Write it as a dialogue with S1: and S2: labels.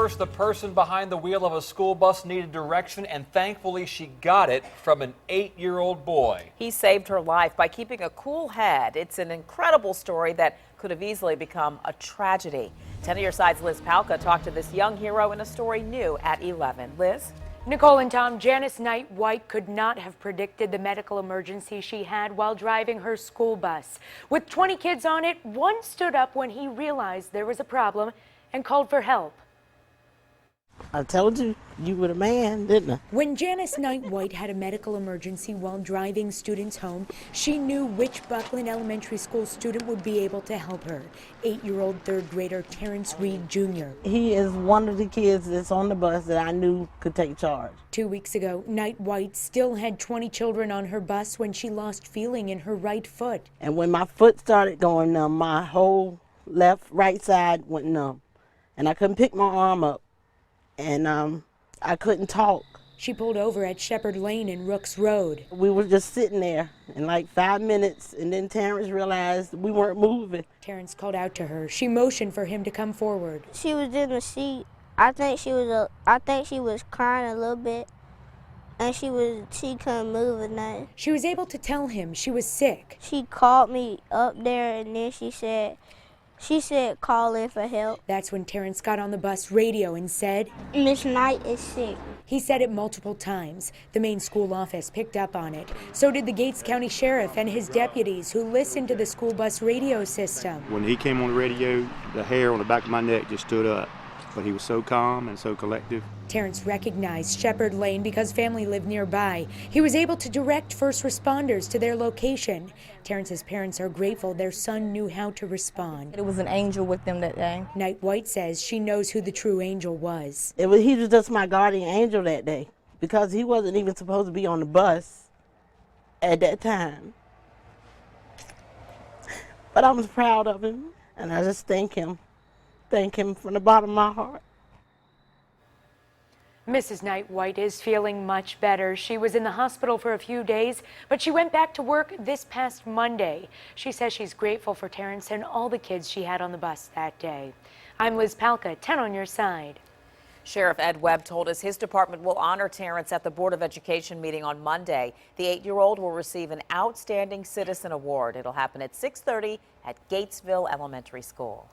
S1: first, the person behind the wheel of a school bus needed direction, and thankfully she got it from an 8-year-old boy.
S2: He saved her life by keeping a cool head. It's an incredible story that could have easily become a tragedy. 10 on your side's Liz Palka talked to this young hero in a story new at 11. Liz?
S3: Nicole and Tom, Janice Knight White could not have predicted the medical emergency she had while driving her school bus. With 20 kids on it, one stood up when he realized there was a problem and called for help.
S4: I told you, you were the man, didn't I?
S3: When Janice Knight White had a medical emergency while driving students home, she knew which Buckland Elementary School student would be able to help her. 8-year-old third grader Terrence Reed Jr.
S4: He is one of the kids that's on the bus that I knew could take charge.
S3: 2 weeks ago, Knight White still had 20 children on her bus when she lost feeling in her right foot.
S4: And when my foot started going numb, my whole right side went numb. And I couldn't pick my arm up. And I couldn't talk.
S3: She pulled over at Shepherd Lane and Rooks Road.
S4: We were just sitting there in like 5 minutes, and then Terrence realized we weren't moving.
S3: Terrence called out to her. She motioned for him to come forward.
S5: She was in the seat. I think she was crying a little bit, and she couldn't move or nothing.
S3: She was able to tell him she was sick.
S5: She called me up there, and then she said call in for help.
S3: That's when Terrence got on the bus radio and said,
S5: Miss Knight is sick.
S3: He said it multiple times. The main school office picked up on it. So did the Gates County Sheriff and his deputies who listened to the school bus radio system.
S6: When he came on the radio, the hair on the back of my neck just stood up. But he was so calm and so collective.
S3: Terrence recognized Shepherd Lane because family lived nearby. He was able to direct first responders to their location. Terrence's parents are grateful their son knew how to respond.
S7: It was an angel with them that day.
S3: Knight White says she knows who the true angel was.
S4: He was just my guardian angel that day because he wasn't even supposed to be on the bus at that time. But I was proud of him, and I just thank him. Thank him from the bottom of my heart.
S3: Mrs. Knight White is feeling much better. She was in the hospital for a few days, but she went back to work this past Monday. She says she's grateful for Terrence and all the kids she had on the bus that day. I'm Liz Palka, 10 on your side.
S2: Sheriff Ed Webb told us his department will honor Terrence at the Board of Education meeting on Monday. The 8-year-old will receive an Outstanding Citizen Award. It'll happen at 6:30 at Gatesville Elementary School.